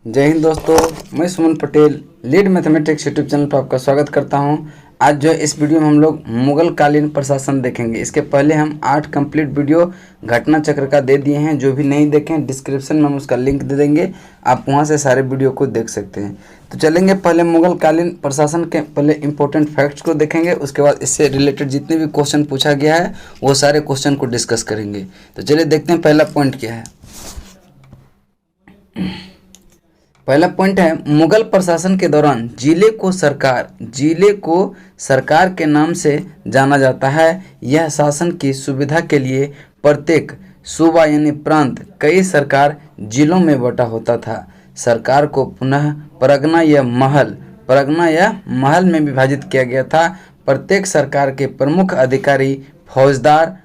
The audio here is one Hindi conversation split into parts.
जय हिंद दोस्तों, मैं Suman Patel lead mathematics YouTube channel पर आपका स्वागत करता हूं। आज जो इस वीडियो में हम लोग मुगल कालीन प्रशासन देखेंगे। इसके पहले हम 8 कंप्लीट वीडियो घटना चक्र का दे दिए हैं। जो भी नहीं देखें डिस्क्रिप्शन में हम उसका लिंक दे देंगे, आप वहां से सारे वीडियो को देख सकते हैं। तो चलेंगे पहले मुगल कालीन प्रशासन के पहले इंपॉर्टेंट फैक्ट्स को देखेंगे, उसके बाद इससे रिलेटेड जितने भी क्वेश्चन पूछा गया है वो सारे क्वेश्चन को डिस्कस करेंगे। तो चलिए देखते हैं पहला पॉइंट क्या है। पहला पॉइंट है, मुगल प्रशासन के दौरान जिले को सरकार के नाम से जाना जाता है। यह शासन की सुविधा के लिए प्रत्येक सूबा यानी प्रांत कई सरकार जिलों में बटा होता था। सरकार को पुनः परगना या महल में विभाजित किया गया था। प्रत्येक सरकार के प्रमुख अधिकारी फौजदार,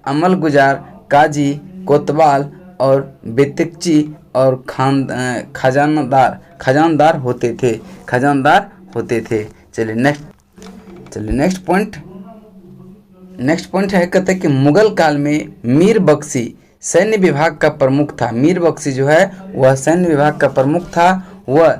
अमलगुजार, काजी, कोतवाल और बेतिकची और खजानदार होते थे। चलिए नेक्स्ट पॉइंट है, कहते हैं कि मुगल काल में मीर बख्शी सैन्य विभाग का प्रमुख था। मीर बख्शी जो है वह सैन्य विभाग का प्रमुख था। वह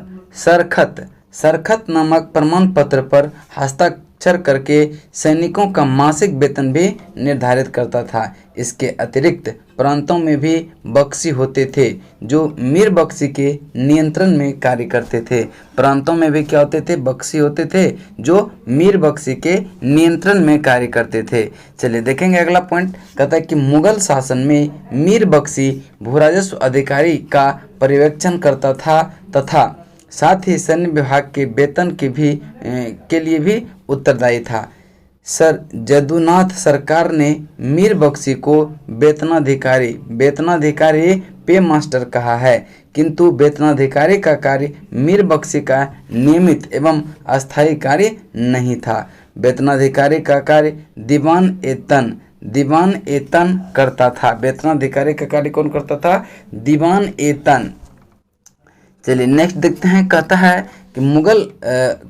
सरखत नामक प्रमाण पत्र पर हस्ताक्षर करके सैनिकों का मासिक वेतन भी निर्धारित करता था। इसके अतिरिक्त प्रांतों में भी बख्शी होते थे जो मीर बख्शी के नियंत्रण में कार्य करते थे। प्रांतों में भी क्या होते थे? बख्शी होते थे जो मीर बख्शी के नियंत्रण में कार्य करते थे। चलिए देखेंगे अगला पॉइंट। कहता है कि मुगल शासन में मीर बख्शी भूराजस्व अधिकारी का पर्यवेक्षण करता था तथा साथ ही सैन्य विभाग के वेतन के लिए भी उत्तरदायी था। सर जदुनाथ सरकार ने मीर बख्शी को वेतनाधिकारी पे मास्टर कहा है, किंतु वेतनाधिकारी का कार्य मीर बख्शी का नियमित एवं अस्थायी कार्य नहीं था। वेतनाधिकारी का कार्य दीवान एतन करता था। वेतनाधिकारी का कार्य कौन करता था? दीवान एतन। चलिए नेक्स्ट देखते हैं। कहता है कि मुगल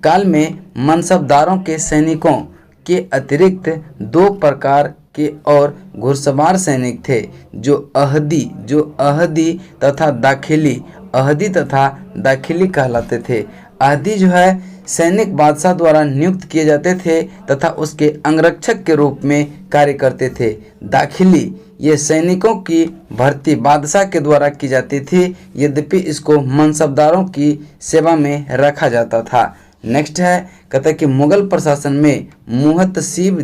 काल में मनसबदारों के सैनिकों के अतिरिक्त 2 प्रकार के और घुड़सवार सैनिक थे जो अहदी तथा दाखिली कहलाते थे। अहदी जो है सैनिक बादशाह द्वारा नियुक्त किए जाते थे तथा उसके अंगरक्षक के रूप में कार्य करते थे। दाखिली ये सैनिकों की भर्ती बादशाह के द्वारा की जाती थी, यद्यपि इसको मनसबदारों की सेवा में रखा जाता था। नेक्स्ट है, कहता है कि मुगल प्रशासन में मुहतसिब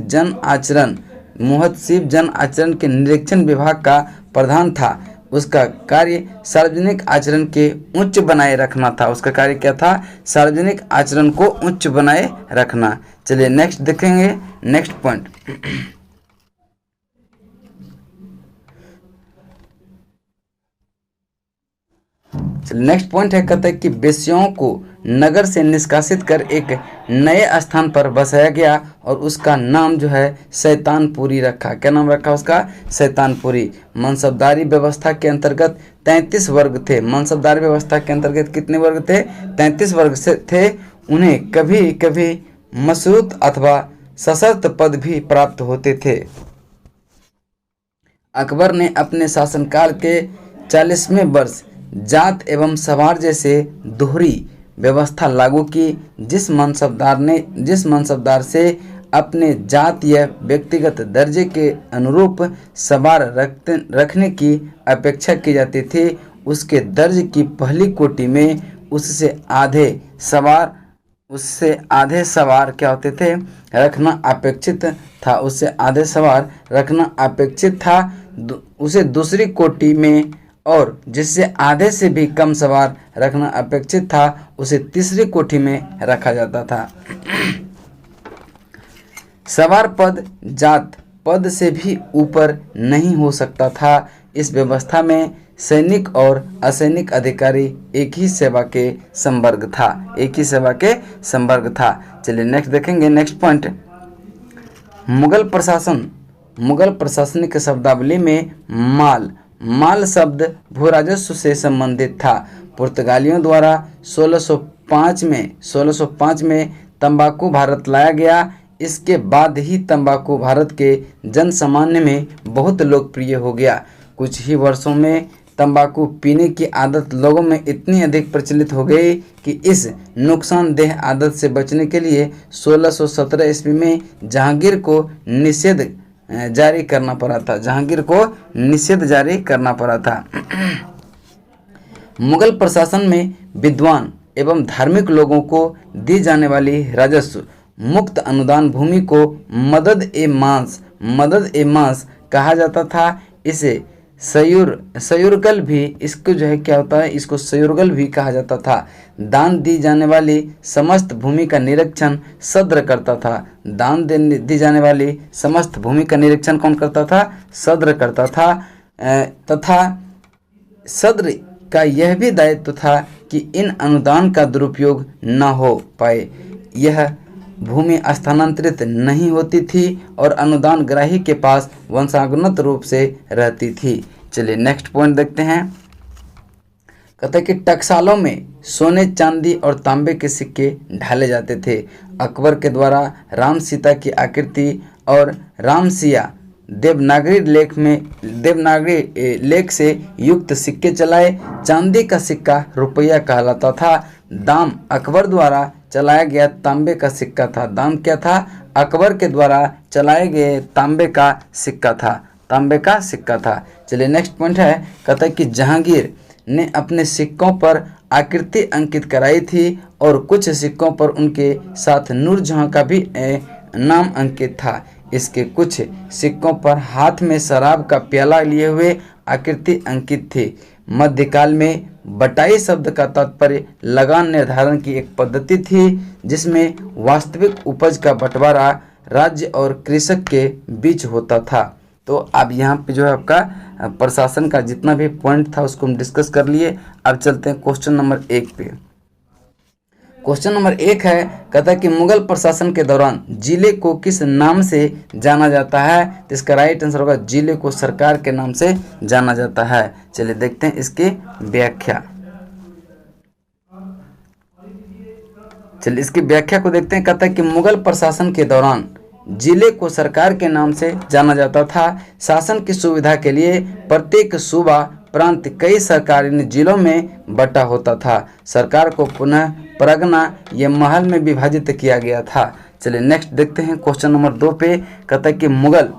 जन आचरण के निरीक्षण विभाग का प्रधान था। उसका कार्य सार्वजनिक आचरण के उच्च बनाए रखना था। उसका कार्य क्या था? सार्वजनिक आचरण को उच्च बनाए रखना। चलिए नेक्स्ट देखेंगे। नेक्स्ट पॉइंट है, कहता है कि वेश्याओं को नगर से निष्कासित कर एक नए स्थान पर बसाया गया और उसका नाम जो है शैतानपुरी रखा। क्या नाम रखा उसका? शैतानपुरी। मनसबदारी व्यवस्था के अंतर्गत 33 वर्ग थे। मनसबदारी व्यवस्था के अंतर्गत कितने वर्ग थे? 33 वर्ग से थे। उन्हें कभी कभी मशरूत अथवा सशर्त पद भी प्राप्त होते थे। अकबर ने अपने शासनकाल के 40वें वर्ष जात एवं सवार जैसे दोहरी व्यवस्था लागू की। जिस मनसबदार से अपने जात या व्यक्तिगत दर्जे के अनुरूप सवार रखने की अपेक्षा की जाती थी, उसके दर्ज की पहली कोटि में उससे आधे सवार क्या होते थे? रखना अपेक्षित था। उसे दूसरी कोटि में और जिससे आधे से भी कम सवार रखना अपेक्षित था उसे तीसरी कोठी में रखा जाता था। सवार पद जात पद से भी ऊपर नहीं हो सकता था। इस व्यवस्था में सैनिक और असैनिक अधिकारी एक ही सेवा के संवर्ग था। चलिए नेक्स्ट देखेंगे। नेक्स्ट पॉइंट, मुगल प्रशासनिक शब्दावली में माल शब्द भूराजस्व से संबंधित था। पुर्तगालियों द्वारा 1605 में तंबाकू भारत लाया गया। इसके बाद ही तंबाकू भारत के जनसामान्य में बहुत लोकप्रिय हो गया। कुछ ही वर्षों में तंबाकू पीने की आदत लोगों में इतनी अधिक प्रचलित हो गई कि इस नुकसानदेह आदत से बचने के लिए 1617 ईस्वी में जहांगीर को निषेध जारी करना पड़ा था। जहांगीर को निषेध जारी करना पड़ा था। मुगल प्रशासन में विद्वान एवं धार्मिक लोगों को दी जाने वाली राजस्व मुक्त अनुदान भूमि को मदद ए मांस कहा जाता था। इसे सयुरगल भी, इसको जो है क्या होता है, इसको सयुरगल भी कहा जाता था। दान दी जाने वाली समस्त भूमि का निरीक्षण सद्र करता था। दान दी जाने वाली समस्त भूमि का निरीक्षण कौन करता था? सद्र करता था। तथा सद्र का यह भी दायित्व था कि इन अनुदान का दुरुपयोग न हो पाए। यह भूमि स्थानांतरित नहीं होती थी और अनुदान ग्राही के पास वंशानुगत रूप से रहती थी। चलिए नेक्स्ट पॉइंट देखते हैं। कहते हैं कि टकसालों में सोने, चांदी और तांबे के सिक्के ढाले जाते थे। अकबर के द्वारा राम सीता की आकृति और रामसिया देवनागरी लेख से युक्त सिक्के चलाए। चांदी का सिक्का रुपया कहलाता था। दाम अकबर द्वारा चलाया गया तांबे का सिक्का था। दाम क्या था? अकबर के द्वारा चलाए गए तांबे का सिक्का था। तांबे का सिक्का था। चलिए नेक्स्ट पॉइंट है। कहता है कि जहांगीर ने अपने सिक्कों पर आकृति अंकित कराई थी और कुछ सिक्कों पर उनके साथ नूरजहां का भी नाम अंकित था। इसके कुछ सिक्कों पर हाथ में शराब का प्याला लिए हुए आकृति अंकित थी। मध्यकाल में बटाई शब्द का तात्पर्य लगान निर्धारण की एक पद्धति थी, जिसमें वास्तविक उपज का बंटवारा राज्य और कृषक के बीच होता था। तो अब यहाँ पे जो है आपका प्रशासन का जितना भी पॉइंट था उसको हम डिस्कस कर लिए। अब चलते हैं क्वेश्चन नंबर 1 पे। क्वेश्चन नंबर 1 है, कहता है कि मुगल प्रशासन के दौरान जिले को किस नाम से जाना जाता है? तो इसका राइट आंसर होगा जिले को सरकार के नाम से जाना जाता है। चलिए देखते हैं इसकी व्याख्या। चलिए इसकी व्याख्या को देखते हैं। कहता है कि मुगल प्रशासन के दौरान जिले को सरकार के नाम से जाना जाता था। शासन की सुविधा के लिए प्रत्येक सूबा प्रांत कई सरकारी जिलों में बटा होता था। सरकार को पुनः परगना या महल में विभाजित किया गया था। चलिए नेक्स्ट देखते हैं क्वेश्चन नंबर 2 पे। कहता है कि मुगल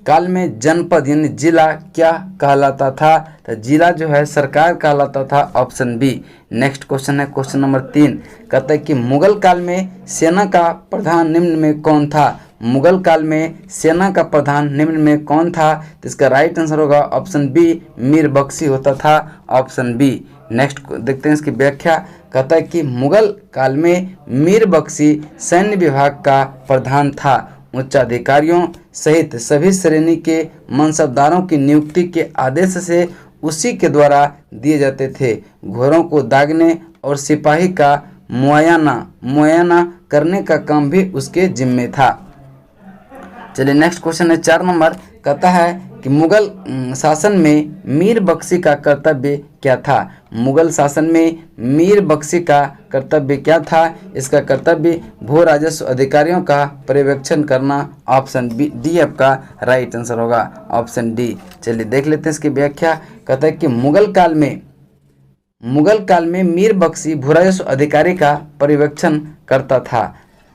काल में जनपद यानी जिला क्या कहलाता था? तो जिला जो है सरकार कहलाता था। Option B. नेक्स्ट क्वेश्चन है क्वेश्चन नंबर 3। कहता है कि मुगल काल में सेना का प्रधान निम्न में कौन था? मुगल काल में सेना का प्रधान निम्न में कौन था? तो इसका राइट आंसर होगा ऑप्शन बी, मीर बख्शी होता था। Option B. नेक्स्ट देखते हैं इसकी व्याख्या। कहता है कि मुगल काल में मीर बख्शी सैन्य विभाग का प्रधान था। उच्चाधिकारियों सहित सभी श्रेणी के मनसबदारों की नियुक्ति के आदेश से उसी के द्वारा दिए जाते थे। घोड़ों को दागने और सिपाही का मुआयना करने का काम भी उसके जिम्मे था। चलिए नेक्स्ट क्वेश्चन है 4 नंबर। कहता है कि मुगल शासन में मीर बख्शी का कर्तव्य क्या था? मुगल शासन में मीर बख्शी का कर्तव्य क्या था? इसका कर्तव्य भू राजस्व अधिकारियों का पर्यवेक्षण करना। ऑप्शन बी डी आपका राइट आंसर होगा। Option D. चलिए देख लेते हैं इसकी व्याख्या। कहता है कि मुगल काल में मीर बख्शी भू राजस्व अधिकारी का पर्यवेक्षण करता था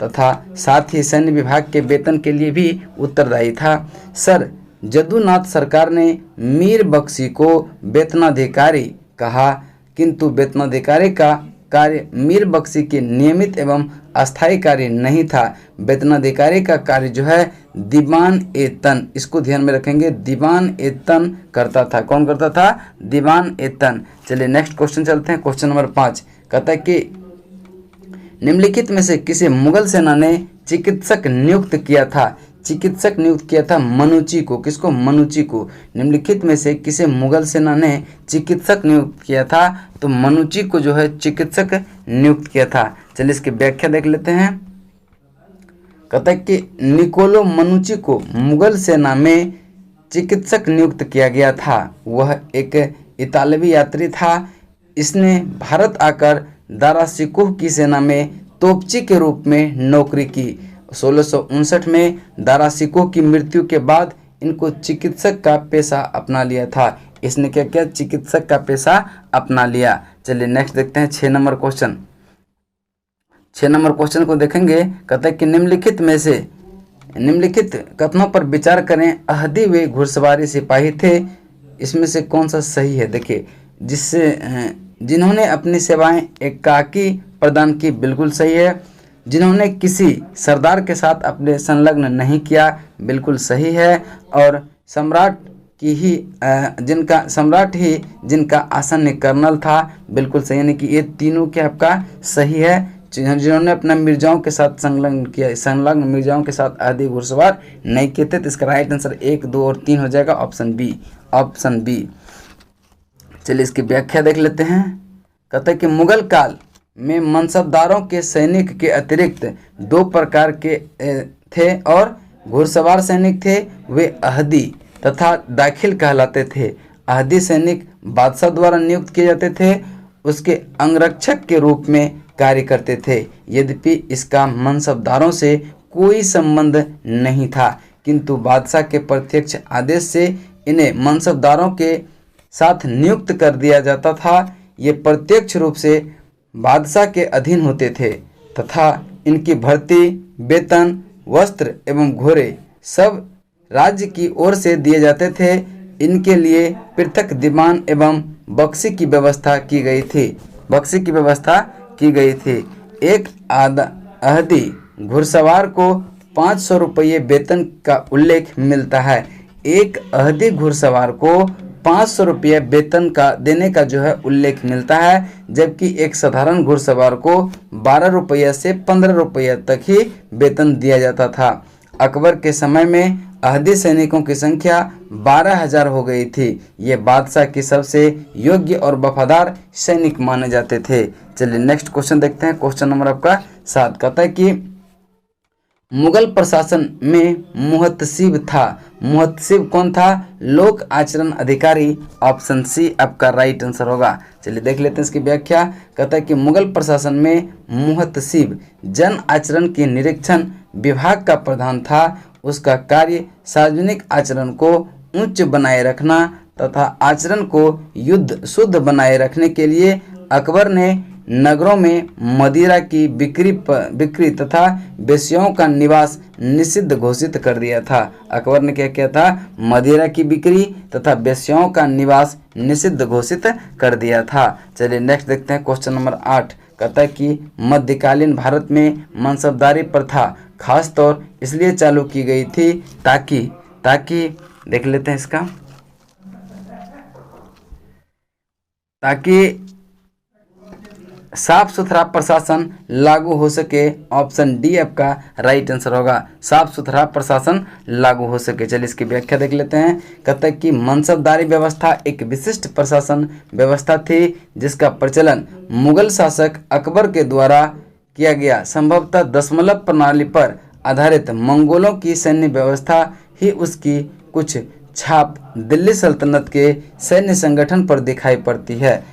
तथा साथ ही सैन्य विभाग के वेतन के लिए भी उत्तरदायी था। सर जदुनाथ सरकार ने मीर बख्शी को वेतनाधिकारी कहा, किंतु वेतनाधिकारी का कार्य मीर बख्शी के नियमित एवं अस्थायी कार्य नहीं था। वेतनाधिकारी का कार्य जो है दीवान-ए-तन, इसको ध्यान में रखेंगे, दीवान-ए-तन करता था। कौन करता था? दीवान-ए-तन। चलिए नेक्स्ट क्वेश्चन चलते हैं क्वेश्चन नंबर 5। कहता है कि निम्नलिखित में से किसे मुगल सेना ने चिकित्सक नियुक्त किया था? चिकित्सक नियुक्त किया था मनुची को। किसको? मनुची को। निम्नलिखित में से किसे मुगल सेना ने चिकित्सक नियुक्त किया था? तो मनुची को जो है चिकित्सक नियुक्त किया था। चलिए इसकी व्याख्या देख लेते हैं। कहता है कि निकोलो मनुची को मुगल सेना में चिकित्सक नियुक्त किया गया था। वह एक इतालवी यात्री था। इसने भारत आकर दारा शिकोह की सेना में तोपची के रूप में नौकरी की। 1659 में दारा शिकोह की मृत्यु के बाद इनको चिकित्सक का पेशा अपना लिया था। इसने क्या किया, चिकित्सक का पेशा अपना लिया। चलिए नेक्स्ट देखते हैं 6 नंबर क्वेश्चन। 6 नंबर क्वेश्चन को देखेंगे, कहता है कि निम्नलिखित कथनों पर विचार करें। अहदी वे घुड़सवारी सिपाही थे, इसमें से कौन सा सही है। देखिए, जिन्होंने अपनी सेवाएं एकाकी प्रदान की, बिल्कुल सही है। जिन्होंने किसी सरदार के साथ अपने संलग्न नहीं किया, बिल्कुल सही है। और सम्राट ही जिनका आसन कर्नल था, बिल्कुल सही, यानी कि ये तीनों क्या आपका सही है। जिन्होंने अपना मिर्जाओं के साथ संलग्न मिर्जाओं के साथ आदि घुड़सवार नहीं किए थे। तो इसका राइट आंसर 1, 2 और 3 हो जाएगा, ऑप्शन बी। चलिए इसकी व्याख्या देख लेते हैं। कहते हैं कि मुगल काल में मनसबदारों के सैनिक के अतिरिक्त 2 प्रकार के थे और घुड़सवार सैनिक थे। वे अहदी तथा दाखिल कहलाते थे। अहदी सैनिक बादशाह द्वारा नियुक्त किए जाते थे, उसके अंगरक्षक के रूप में कार्य करते थे। यद्यपि इसका मनसबदारों से कोई संबंध नहीं था, किंतु बादशाह के प्रत्यक्ष आदेश से इन्हें मनसबदारों के साथ नियुक्त कर दिया जाता था। ये प्रत्यक्ष रूप से बादशाह के अधीन होते थे तथा इनकी भर्ती, वेतन, वस्त्र एवं घोड़े सब राज्य की ओर से दिए जाते थे। इनके लिए पृथक दीवान एवं बख्शी की व्यवस्था की गई थी। एक अहदी घुड़सवार को 500 रुपये वेतन का उल्लेख मिलता है। एक अहदी घुड़सवार को 500 रुपये वेतन का देने का जो है उल्लेख मिलता है, जबकि एक साधारण घुड़सवार को 12 रुपये से 15 रुपये तक ही वेतन दिया जाता था। अकबर के समय में अहदी सैनिकों की संख्या 12,000 हो गई थी। ये बादशाह की सबसे योग्य और वफादार सैनिक माने जाते थे। चलिए नेक्स्ट क्वेश्चन देखते हैं। क्वेश्चन नंबर आपका 7 कहता है कि मुगल प्रशासन में मुहतसिब था। मुहतसिब कौन था? लोक आचरण अधिकारी। ऑप्शन सी आपका राइट आंसर होगा। चलिए देख लेते हैं इसकी व्याख्या। कहता है कि मुगल प्रशासन में मुहतसिब जन आचरण के निरीक्षण विभाग का प्रधान था। उसका कार्य सार्वजनिक आचरण को उच्च बनाए रखना तथा आचरण को शुद्ध बनाए रखने के लिए अकबर ने नगरों में मदिरा की बिक्री तथा वेश्याओं का निवास निषिद्ध घोषित कर दिया था। अकबर ने क्या किया था? मदिरा की बिक्री तथा वेश्याओं का निवास निषिद्ध घोषित कर दिया था। चलिए नेक्स्ट देखते हैं क्वेश्चन नंबर 8। कहता है कि मध्यकालीन भारत में मनसबदारी प्रथा खास तौर इसलिए चालू की गई थी ताकि देख लेते हैं इसका, ताकि साफ सुथरा प्रशासन लागू हो सके। ऑप्शन डी आपका राइट आंसर होगा, साफ सुथरा प्रशासन लागू हो सके। चलिए इसकी व्याख्या देख लेते हैं। कहता है कि मनसबदारी व्यवस्था एक विशिष्ट प्रशासन व्यवस्था थी जिसका प्रचलन मुगल शासक अकबर के द्वारा किया गया। संभवतः दशमलव प्रणाली पर आधारित मंगोलों की सैन्य व्यवस्था ही उसकी कुछ छाप दिल्ली सल्तनत के सैन्य संगठन पर दिखाई पड़ती है।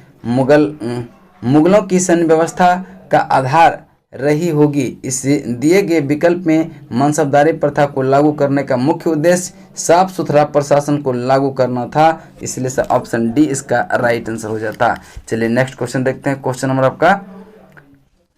मुगलों की सैन्य व्यवस्था का आधार रही होगी। इस दिए गए विकल्प में मनसबदारी प्रथा को लागू करने का मुख्य उद्देश्य साफ सुथरा प्रशासन को लागू करना था, इसलिए से ऑप्शन डी इसका राइट आंसर हो जाता। चलिए नेक्स्ट क्वेश्चन देखते हैं। क्वेश्चन नंबर आपका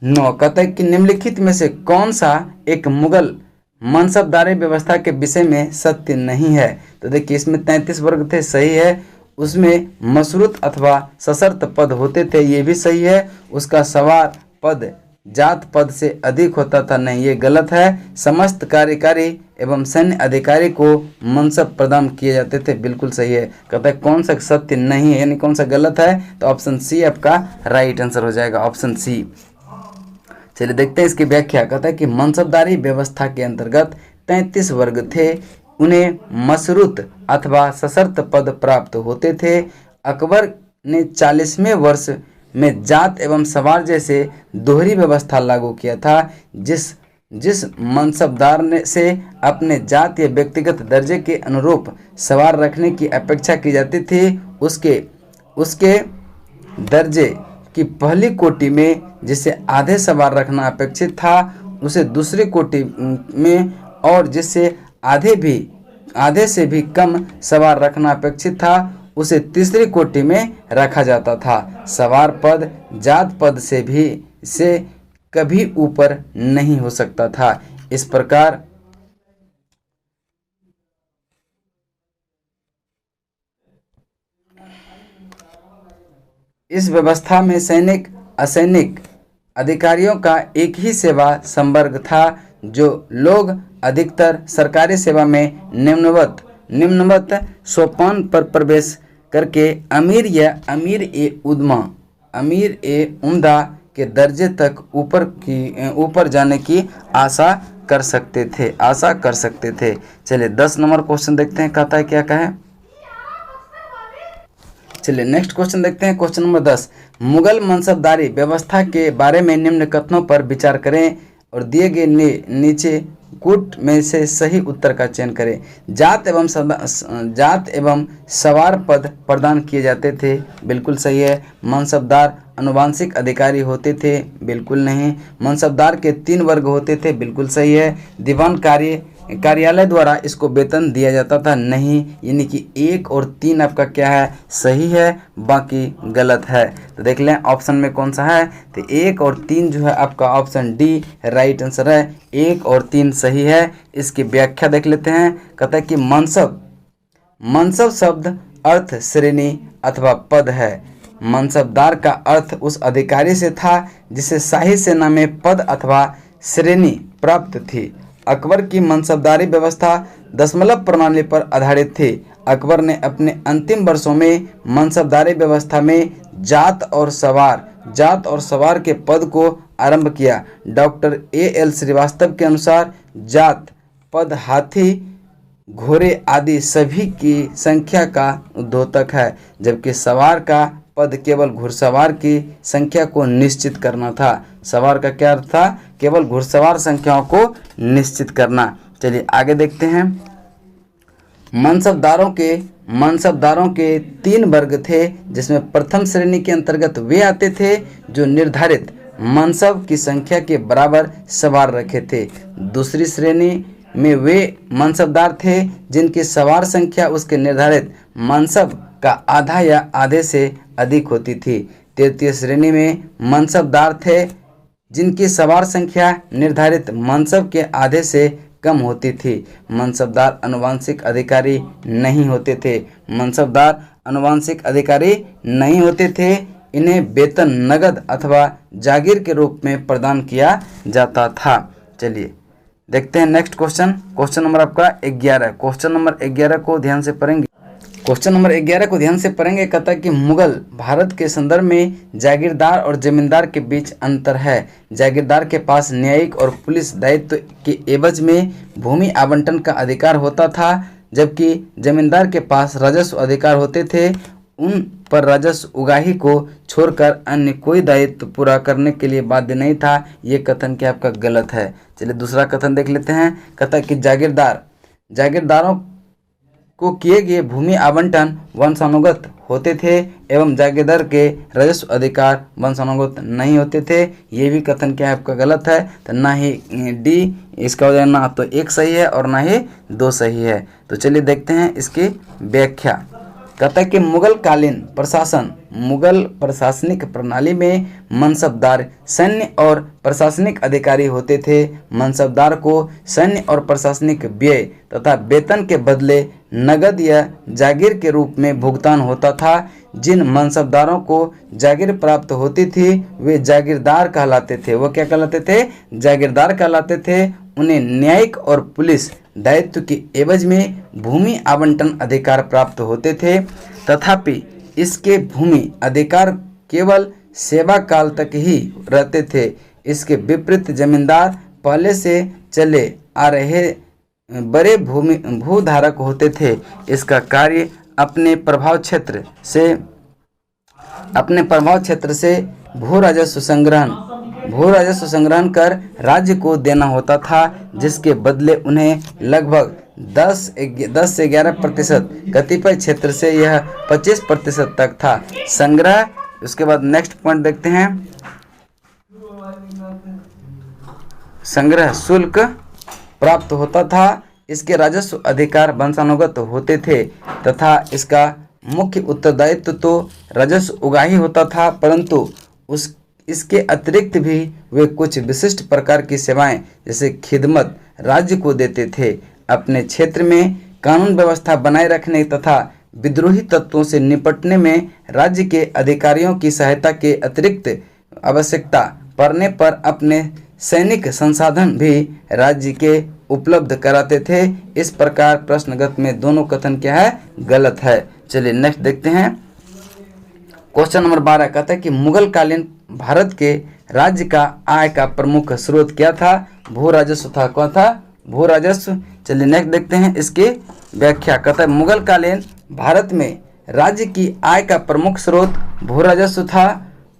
9 कहता है कि निम्नलिखित में से कौन सा एक मुगल मनसबदारी व्यवस्था के विषय में सत्य नहीं है? तो देखिए इसमें 33 वर्ग थे, सही है। उसमें मशरूत अथवा सशर्त पद होते थे, ये भी सही है। उसका सवार पद जात पद से अधिक होता था, नहीं, ये गलत है। समस्त कार्यकारी एवं सैन्य अधिकारी को मनसब प्रदान किए जाते थे, बिल्कुल सही है। कहता है कौन सा सत्य नहीं है, यानी कौन सा गलत है? तो ऑप्शन सी आपका राइट आंसर हो जाएगा, ऑप्शन सी। चलिए देखते हैं इसकी व्याख्या। कहता है कि मनसबदारी व्यवस्था के अंतर्गत 33 वर्ग थे, उन्हें मशरूत अथवा सशर्त पद प्राप्त होते थे। अकबर ने 40वें वर्ष में जात एवं सवार जैसे दोहरी व्यवस्था लागू किया था। जिस मनसबदार ने से अपने जात या व्यक्तिगत दर्जे के अनुरूप सवार रखने की अपेक्षा की जाती थी, उसके दर्जे की पहली कोटि में जिसे आधे सवार रखना अपेक्षित था, उसे दूसरी कोटि में और जिससे आधे से भी कम सवार रखना अपेक्षित था, उसे तीसरी कोटि में रखा जाता था। सवार पद जात पद से कभी ऊपर नहीं हो सकता था। इस प्रकार इस व्यवस्था में सैनिक असैनिक अधिकारियों का एक ही सेवा संवर्ग था। जो लोग अधिकतर सरकारी सेवा में निम्नवत सोपान पर प्रवेश करके अमीर ए उम्दा के दर्जे तक ऊपर जाने की आशा कर सकते थे। चलिए 10 नंबर क्वेश्चन देखते हैं, कहता है क्या कहे। चलिए नेक्स्ट क्वेश्चन देखते हैं, क्वेश्चन नंबर 10। मुगल मनसबदारी व्यवस्था के बारे में निम्न कथनों पर विचार करें और दिए गए नीचे कूट में से सही उत्तर का चयन करें। जात एवं सवार पद प्रदान किए जाते थे, बिल्कुल सही है। मनसबदार अनुवांशिक अधिकारी होते थे, बिल्कुल नहीं। मनसबदार के 3 वर्ग होते थे, बिल्कुल सही है। दीवान कार्यालय द्वारा इसको वेतन दिया जाता था, नहीं। यानी कि 1 और 3 आपका क्या है, सही है, बाकी गलत है। तो देख लें ऑप्शन में कौन सा है, तो 1 और 3 जो है आपका ऑप्शन डी राइट आंसर है। 1 और 3 सही है। इसकी व्याख्या देख लेते हैं। कहता है कि मनसब शब्द अर्थ श्रेणी अथवा पद है। मनसबदार का अर्थ उस अधिकारी से था जिसे शाही सेना में पद अथवा श्रेणी प्राप्त थी। अकबर की मनसबदारी व्यवस्था दशमलव प्रणाली पर आधारित थी। अकबर ने अपने अंतिम वर्षों में मनसबदारी व्यवस्था में जात और सवार के पद को आरंभ किया। Doctor A.L. श्रीवास्तव के अनुसार जात पद हाथी घोड़े आदि सभी की संख्या का द्योतक है, जबकि सवार का पद केवल घुड़सवार की संख्या को निश्चित करना था। सवार का क्या अर्थ था, केवल घुड़सवार संख्याओं को निश्चित करना। चलिए आगे देखते हैं। मनसबदारों के 3 वर्ग थे, जिसमें प्रथम श्रेणी के अंतर्गत वे आते थे जो निर्धारित मनसब की संख्या के बराबर सवार रखे थे। दूसरी श्रेणी में वे मनसबदार थे जिनकी सवार संख्या उसके निर्धारित मनसब का आधा या आधे से अधिक होती थी। तृतीय श्रेणी में मनसबदार थे जिनकी सवार संख्या निर्धारित मनसब के आधे से कम होती थी। मनसबदार अनुवांशिक अधिकारी नहीं होते थे। इन्हें वेतन नगद अथवा जागीर के रूप में प्रदान किया जाता था। चलिए देखते हैं नेक्स्ट क्वेश्चन नंबर आपका 11। क्वेश्चन नंबर 11 को ध्यान से पढ़ेंगे। कहता है कि मुगल भारत के संदर्भ में जागीरदार और जमींदार के बीच अंतर है। जागीरदार के पास न्यायिक और पुलिस दायित्व के एवज में भूमि आवंटन का अधिकार होता था, जबकि जमींदार के पास राजस्व अधिकार होते थे। उन पर राजस्व उगाही को छोड़कर अन्य कोई दायित्व पूरा करने के लिए बाध्य नहीं था। ये कथन क्या आपका गलत है। चलिए दूसरा कथन देख लेते हैं। कहता है कि जागीरदारों को किए गए भूमि आवंटन वंशानुगत होते थे एवं जागीरदार के राजस्व अधिकार वंशानुगत नहीं होते थे। ये भी कथन क्या है आपका गलत है। तो ना ही डी इसका हो जाए, ना तो 1 सही है और ना ही 2 सही है। तो चलिए देखते हैं इसकी व्याख्या। कहता है कि मुगल प्रशासनिक प्रणाली में मनसबदार सैन्य और प्रशासनिक अधिकारी होते थे। मनसबदार को सैन्य और प्रशासनिक व्यय तथा वेतन के बदले नगद या जागीर के रूप में भुगतान होता था। जिन मनसबदारों को जागीर प्राप्त होती थी वे जागीरदार कहलाते थे। वो क्या कहलाते थे, जागीरदार कहलाते थे। उन्हें न्यायिक और पुलिस दायित्व के एवज में भूमि आवंटन अधिकार प्राप्त होते थे। तथापि इसके भूमि अधिकार केवल सेवा काल तक ही रहते थे। इसके विपरीत जमींदार पहले से चले आ रहे बड़े भूधारक होते थे। इसका कार्य अपने प्रभाव क्षेत्र से भू राजस्व संग्रहण कर राज्य को देना होता था, जिसके बदले उन्हें लगभग 10 से 11%, कतिपय क्षेत्र से यह 25% तक था संग्रह। उसके बाद नेक्स्ट पॉइंट देखते हैं। संग्रह शुल्क प्राप्त होता था। इसके राजस्व अधिकार वंशानुगत होते थे तथा इसका मुख्य उत्तरदायित्व तो राजस्व उगा ही होता था, परंतु उस इसके अतिरिक्त भी वे कुछ विशिष्ट प्रकार की सेवाएं जैसे खिदमत राज्य को देते थे। अपने क्षेत्र में कानून व्यवस्था बनाए रखने तथा विद्रोही तत्वों से निपटने में राज्य के अधिकारियों की सहायता के अतिरिक्त आवश्यकता पड़ने पर अपने सैनिक संसाधन भी राज्य के उपलब्ध कराते थे। इस प्रकार प्रश्नगत में दोनों कथन क्या है, गलत है। चलिए नेक्स्ट देखते हैं। क्वेश्चन नंबर 12 कहता है कि मुगल कालीन भारत के राज्य का आय का प्रमुख स्रोत क्या था? भू राजस्व था। कौन था? भू राजस्व। चलिए नेक्स्ट देखते हैं इसकी व्याख्या। कहता है मुगल कालीन भारत में राज्य की आय का प्रमुख स्रोत भू राजस्व था।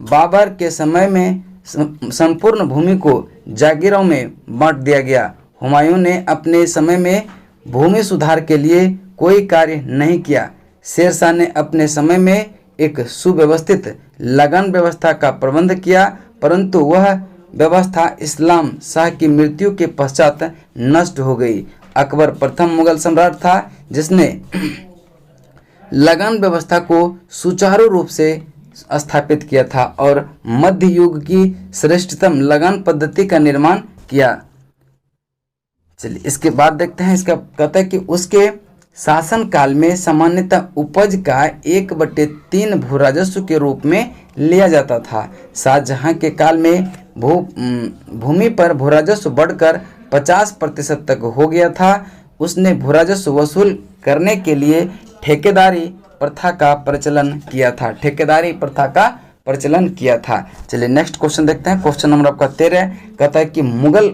बाबर के समय में संपूर्ण भूमि को जागीरों में बांट दिया गया। हुमायूं ने अपने समय में भूमि सुधार के लिए कोई कार्य नहीं किया। शेरशाह ने अपने समय में एक सुव्यवस्थित लगान व्यवस्था का प्रबंध किया, परंतु वह व्यवस्था इस्लाम शाह की मृत्यु के पश्चात नष्ट हो गई। अकबर प्रथम मुगल सम्राट था जिसने लगान व्यवस्था को सुचारू रूप से स्थापित किया था और मध्य युग की श्रेष्ठतम लगान पद्धति का निर्माण किया। चलिए इसके बाद देखते हैं। इसका कहता है कि उसके शासन काल में सामान्यतः उपज का 1/3 भू राजस्व के रूप में लिया जाता था। शाहजहां के काल में भूमि पर भू राजस्व बढ़कर 50% तक हो गया था। उसने भू राजस्व वसूल करने के लिए ठेकेदारी प्रथा का प्रचलन किया था। ठेकेदारी प्रथा का प्रचलन किया था। चलिए नेक्स्ट क्वेश्चन देखते हैं। क्वेश्चन नंबर आपका 13 कहता है कि मुगल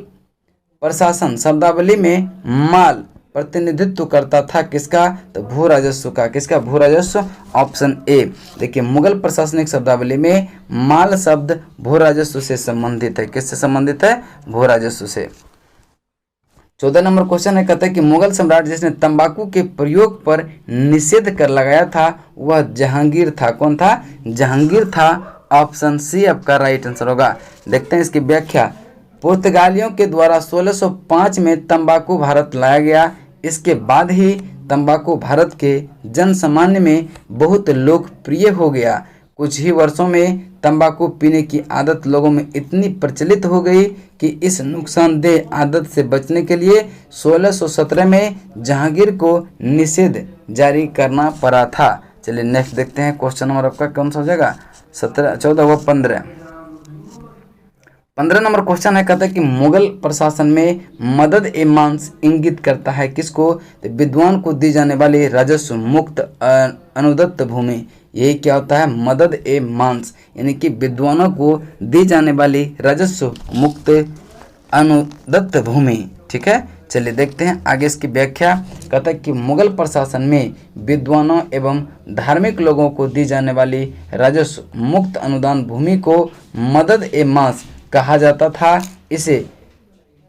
प्रशासन शब्दावली में माल प्रतिनिधित्व करता था किसका? तो भू राजस्व का। किसका? भू राजस्व। Option A. देखिए मुगल प्रशासनिक शब्दावली में माल शब्द भू राजस्व से संबंधित है। किससे संबंधित है? भू राजस्व से। 14 नंबर क्वेश्चन है, कहता है कि मुगल सम्राट जिसने तंबाकू के प्रयोग पर निषेध कर लगाया था वह जहांगीर था। कौन था? जहांगीर था। ऑप्शन सी आपका राइट आंसर होगा। देखते हैं इसकी व्याख्या। पुर्तगालियों के द्वारा 1605 में तंबाकू भारत लाया गया। इसके बाद ही तंबाकू भारत के जनसामान्य में बहुत लोकप्रिय हो गया। कुछ ही वर्षों में तंबाकू पीने की आदत लोगों में इतनी प्रचलित हो गई कि इस नुकसानदेह आदत से बचने के लिए 1617 में जहांगीर को निषेध जारी करना पड़ा था। चलिए नेक्स्ट देखते हैं। क्वेश्चन नंबर आपका कौन सा हो जाएगा? 17, 14 व 15। 15 नंबर क्वेश्चन है, कहता है कि मुगल प्रशासन में मदद ए मांस इंगित करता है किसको? तो विद्वान को दी जाने वाली राजस्व मुक्त अनुदत्त भूमि। यही क्या होता है? मदद ए मांस, यानी कि विद्वानों को दी जाने वाली राजस्व मुक्त अनुदत्त भूमि। ठीक है। चलिए देखते हैं आगे इसकी व्याख्या। कहता है कि मुगल प्रशासन में विद्वानों एवं धार्मिक लोगों को दी जाने वाली राजस्व मुक्त अनुदान भूमि को मदद ए मांस कहा जाता था। इसे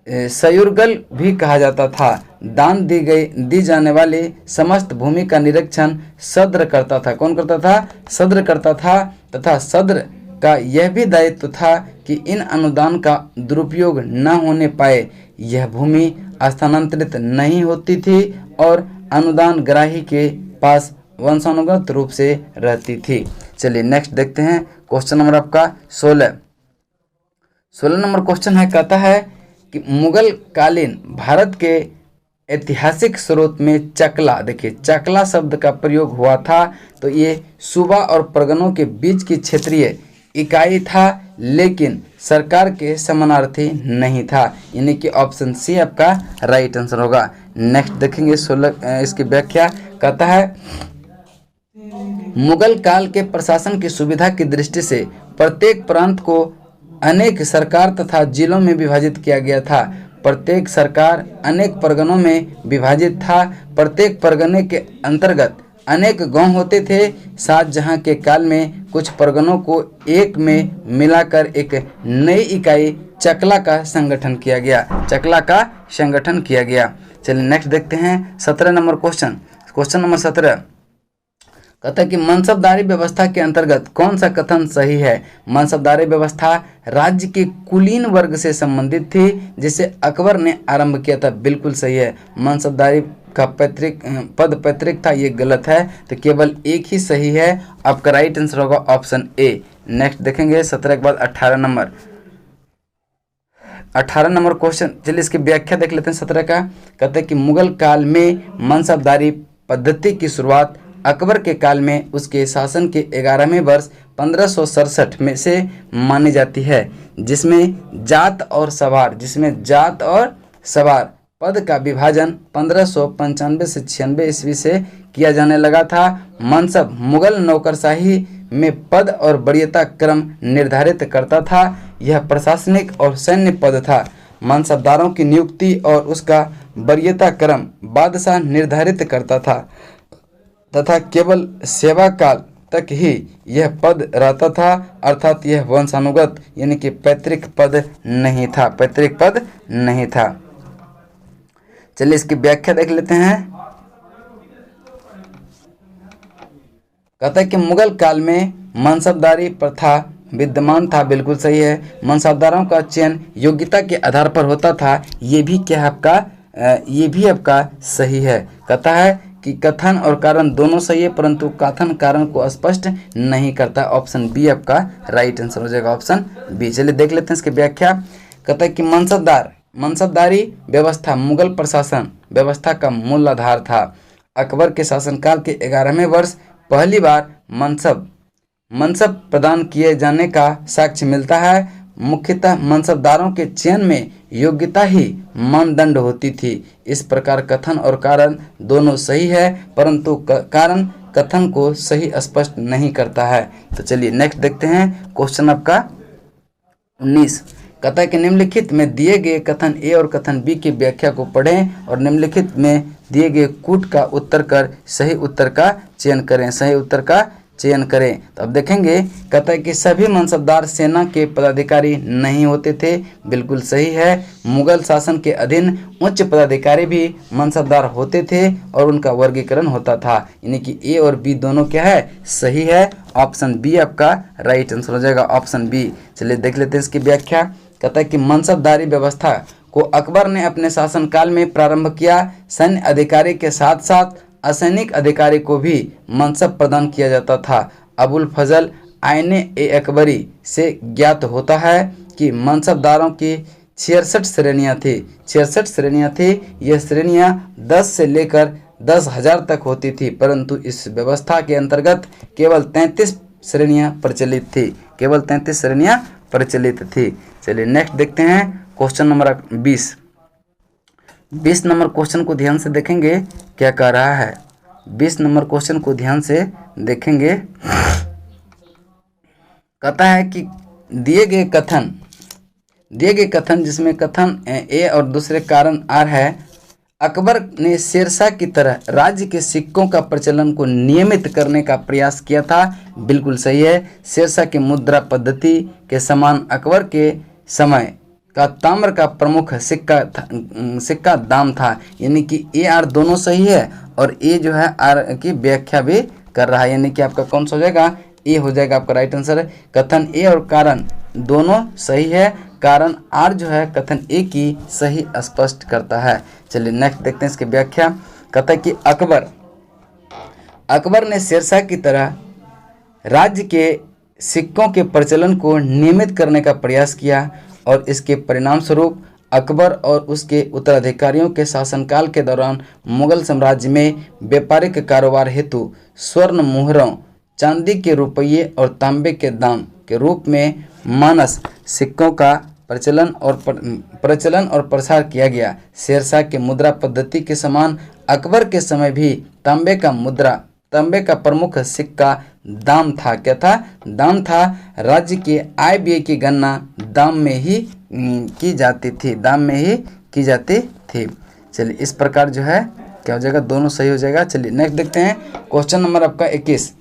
सयुरगल भी कहा जाता था। दान दी जाने वाली समस्त भूमि का निरीक्षण सद्र करता था। कौन करता था? सद्र करता था। तथा सद्र का यह भी दायित्व था कि इन अनुदान का दुरुपयोग न होने पाए। यह भूमि स्थानांतरित नहीं होती थी और अनुदान ग्राही के पास वंशानुगत रूप से रहती थी। चलिए नेक्स्ट देखते हैं। क्वेश्चन नंबर आपका 16 नंबर क्वेश्चन है, कहता है कि मुगल कालीन भारत के ऐतिहासिक स्रोत में चकला, देखिए चकला शब्द का प्रयोग हुआ था। तो ये सूबा और परगनों के बीच की क्षेत्रीय इकाई था, लेकिन सरकार के समानार्थी नहीं था। यानी कि ऑप्शन सी आपका राइट आंसर होगा। नेक्स्ट देखेंगे 16 इसकी व्याख्या। कहता है मुगल काल के प्रशासन की सुविधा की दृष्टि से प्रत्येक प्रांत को अनेक सरकार तथा जिलों में विभाजित किया गया था। प्रत्येक सरकार अनेक परगनों में विभाजित था। प्रत्येक परगने के अंतर्गत अनेक गांव होते थे। शाहजहां के काल में कुछ परगनों को एक में मिलाकर एक नई इकाई चकला का संगठन किया गया। चकला का संगठन किया गया। चलिए नेक्स्ट देखते हैं 17 नंबर क्वेश्चन। क्वेश्चन नंबर 17 कहता है कि मनसबदारी व्यवस्था के अंतर्गत कौन सा कथन सही है? मनसबदारी व्यवस्था राज्य के कुलीन वर्ग से संबंधित थी जिसे अकबर ने आरंभ किया था। बिल्कुल सही है। मनसबदारी का पद पैतृक था, ये गलत है। तो केवल एक ही सही है, आपका राइट आंसर होगा ऑप्शन ए। नेक्स्ट देखेंगे 17 के बाद 18 नंबर। 18 नंबर क्वेश्चन, चलिए इसकी व्याख्या देख लेते हैं 17 का। कहते हैं कि मुगल काल में मनसबदारी पद्धति की शुरुआत अकबर के काल में उसके शासन के 11वें वर्ष 1567 में से मानी जाती है, जिसमें जात और सवार पद का विभाजन 1595 से 96 ईस्वी से किया जाने लगा था। मनसब मुगल नौकरशाही में पद और वरीयता क्रम निर्धारित करता था। यह प्रशासनिक और सैन्य पद था। मनसबदारों की नियुक्ति और उसका वरीयता क्रम बादशाह निर्धारित करता था तथा केवल सेवा काल तक ही यह पद रहता था, अर्थात यह वंशानुगत यानी कि पैतृक पद नहीं था। चलिए इसकी व्याख्या देख लेते हैं। कहता है कि मुगल काल में मनसबदारी प्रथा विद्यमान था, बिल्कुल सही है। मनसबदारों का चयन योग्यता के आधार पर होता था, ये भी आपका सही है। कहता है कि कथन और कारण दोनों सही है, परंतु कथन कारण को स्पष्ट नहीं करता। ऑप्शन बी आपका राइट आंसर हो जाएगा, ऑप्शन बी। चलिए देख लेते हैं इसकी व्याख्या। कहता है कि मनसबदारी व्यवस्था मुगल प्रशासन व्यवस्था का मूल आधार था। अकबर के शासनकाल के 11वें वर्ष पहली बार मनसब प्रदान किए जाने का साक्ष्य मिलता है। मुख्यतः मनसबदारों के चयन में योग्यता ही मानदंड होती थी। इस प्रकार कथन और कारण दोनों सही है, परंतु कारण कथन को सही स्पष्ट नहीं करता है। तो चलिए नेक्स्ट देखते हैं क्वेश्चन आपका 19। कहता है कि निम्नलिखित में दिए गए कथन ए और कथन बी की व्याख्या को पढ़ें और निम्नलिखित में दिए गए कूट का उत्तर कर सही उत्तर का चयन करें। तो अब देखेंगे, कहता है कि सभी मनसबदार सेना के पदाधिकारी नहीं होते थे, बिल्कुल सही है। मुगल शासन के अधीन उच्च पदाधिकारी भी मनसबदार होते थे और उनका वर्गीकरण होता था, यानी कि ए और बी दोनों क्या है, सही है। ऑप्शन बी आपका राइट आंसर हो जाएगा, ऑप्शन बी। चलिए देख लेते हैं इसकी व्याख्या। कहता है कि मनसबदारी व्यवस्था को अकबर ने अपने शासनकाल में प्रारंभ किया। सैन्य अधिकारी के साथ साथ असैनिक अधिकारी को भी मनसब प्रदान किया जाता था। अबुल फजल आईने ए अकबरी से ज्ञात होता है कि मनसबदारों की 66 श्रेणियाँ थी। ये श्रेणियाँ 10 से लेकर 10,000 तक होती थी, परंतु इस व्यवस्था के अंतर्गत केवल 33 श्रेणियाँ प्रचलित थी। चलिए नेक्स्ट देखते हैं क्वेश्चन नंबर 20 नंबर क्वेश्चन को ध्यान से देखेंगे क्या कह रहा है। 20 नंबर क्वेश्चन को ध्यान से देखेंगे। कहता है कि दिए गए कथन जिसमें कथन ए और दूसरे कारण आर है। अकबर ने शेरशाह की तरह राज्य के सिक्कों का प्रचलन को नियमित करने का प्रयास किया था, बिल्कुल सही है। शेरशाह की मुद्रा पद्धति के समान अकबर के समय का ताम्र का प्रमुख सिक्का दाम था, यानी कि ए आर दोनों सही है और ए जो है आर की व्याख्या भी कर रहा है, यानी कि आपका कौन सा हो जाएगा, ए हो जाएगा आपका राइट आंसर। कथन ए और कारण दोनों सही है, कारण आर जो है कथन ए की सही स्पष्ट करता है। चलिए नेक्स्ट देखते हैं इसकी व्याख्या। कहता है कि अकबर ने शेरशाह की तरह राज्य के सिक्कों के प्रचलन को नियमित करने का प्रयास किया और इसके परिणाम स्वरूप अकबर और उसके उत्तराधिकारियों के शासनकाल के दौरान मुगल साम्राज्य में व्यापारिक कारोबार हेतु स्वर्ण मुहरों, चांदी के रुपये और तांबे के दाम के रूप में मानस सिक्कों का प्रचलन और प्रसार किया गया। शेरशाह के मुद्रा पद्धति के समान अकबर के समय भी तांबे का प्रमुख सिक्का दाम था। क्या था? दाम था। राज्य के आय व्यय की गणना दाम में ही की जाती थी। चलिए इस प्रकार जो है क्या हो जाएगा, दोनों सही हो जाएगा। चलिए नेक्स्ट देखते हैं क्वेश्चन नंबर आपका 21।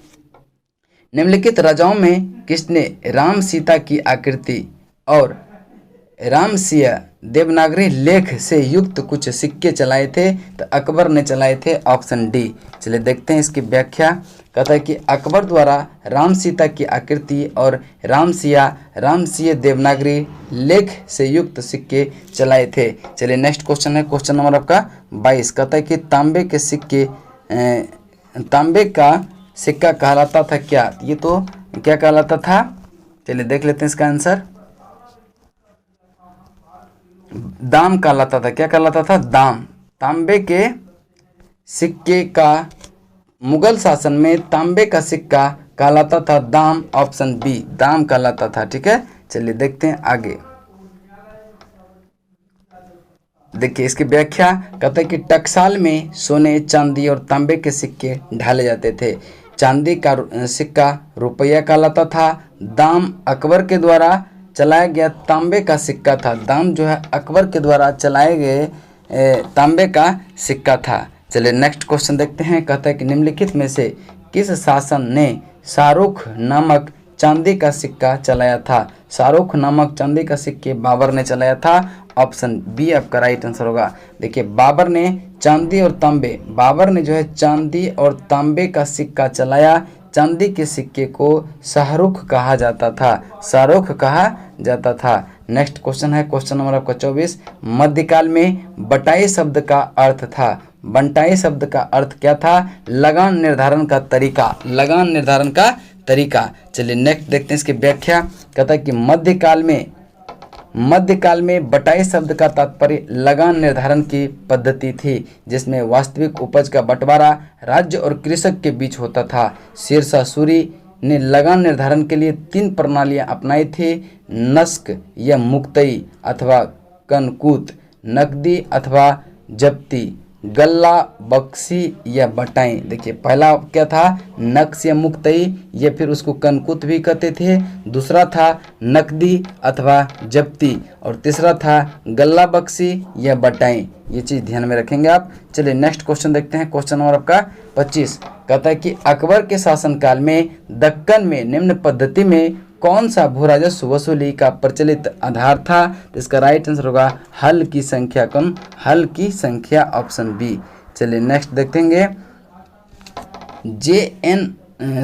निम्नलिखित राजाओं में किसने राम सीता की आकृति और रामसिया देवनागरी लेख से युक्त कुछ सिक्के चलाए थे? तो अकबर ने चलाए थे, ऑप्शन डी। चलिए देखते हैं इसकी व्याख्या। कहता है कि अकबर द्वारा राम सीता की आकृति और रामसिया देवनागरी लेख से युक्त सिक्के चलाए थे। चलिए नेक्स्ट क्वेश्चन है, क्वेश्चन नंबर आपका 22। कहता है कि तांबे का सिक्का कहलाता था क्या? ये तो क्या कहलाता था? चलिए देख लेते हैं इसका आंसर। दाम कहलाता था। क्या कहलाता था? दाम। तांबे के सिक्के का मुगल शासन में तांबे का सिक्का कहलाता था दाम, ऑप्शन बी, दाम कहलाता था। ठीक है, चलिए देखते हैं आगे। देखिए इसकी व्याख्या। कहते हैं कि टकसाल में सोने, चांदी और तांबे के सिक्के ढाले जाते थे। चांदी का सिक्का रुपया कहलाता था। दाम अकबर के द्वारा चलाया गया तांबे का सिक्का था। दाम जो है अकबर के द्वारा चलाए गए तांबे का सिक्का था। चलिए नेक्स्ट क्वेश्चन देखते हैं। कहता है कि निम्नलिखित में से किस शासक ने शाहरुख नामक चांदी का सिक्का चलाया था? शाहरुख नामक चांदी का सिक्के बाबर ने चलाया था, ऑप्शन बी आपका राइट आंसर होगा। देखिए बाबर ने जो है चांदी और तांबे का सिक्का चलाया। चांदी के सिक्के को शाहरुख कहा जाता था। नेक्स्ट क्वेश्चन है, क्वेश्चन नंबर आपका 24। मध्यकाल में बटाई शब्द का अर्थ था। बंटाई शब्द का अर्थ क्या था? लगान निर्धारण का तरीका। चलिए नेक्स्ट देखते हैं इसकी व्याख्या। कहता है कि मध्यकाल में बटाई शब्द का तात्पर्य लगान निर्धारण की पद्धति थी, जिसमें वास्तविक उपज का बंटवारा राज्य और कृषक के बीच होता था। शेरशाह सूरी ने लगान निर्धारण के लिए 3 प्रणालियां अपनाई थी: नस्क या मुक्तई अथवा कनकूत, नकदी अथवा जब्ती, गल्ला बक्सी या बटाई। देखिए पहला क्या था? नक्श या मुक्तई, या फिर उसको कनकुत भी कहते थे। दूसरा था नकदी अथवा जब्ती, और तीसरा था गल्ला बक्सी या बटाई। ये चीज़ ध्यान में रखेंगे आप। चलिए नेक्स्ट क्वेश्चन देखते हैं, क्वेश्चन नंबर आपका 25। कहता है कि अकबर के शासनकाल में दक्कन में निम्न पद्धति में कौन सा भू राजस्व वसूली का प्रचलित आधार था? तो इसका राइट आंसर होगा हल की संख्या, ऑप्शन बी। चलिए नेक्स्ट देखेंगे। JN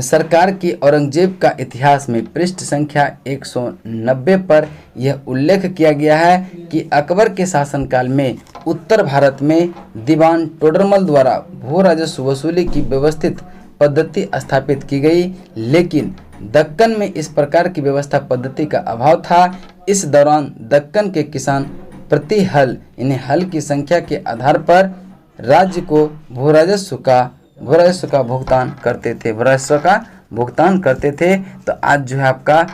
सरकार की औरंगजेब का इतिहास में पृष्ठ संख्या 190 पर यह उल्लेख किया गया है कि अकबर के शासनकाल में उत्तर भारत में दीवान टोडरमल द्वारा भू राजस्व वसूली की व्यवस्थित पद्धति स्थापित की गई, लेकिन दक्कन में इस प्रकार की व्यवस्था पद्धति का अभाव था। इस दौरान दक्कन के किसान प्रति हल हल की संख्या के आधार पर राज्य को भू राजस्व का भुगतान करते थे। तो आज जो है आपका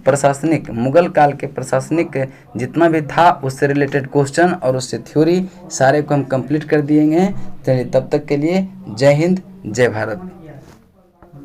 प्रशासनिक मुगल काल के प्रशासनिक जितना भी था उससे रिलेटेड क्वेश्चन और उससे थ्योरी सारे को हम कंप्लीट कर दिए हैं। चलिए तब तक के लिए जय हिंद, जय भारत।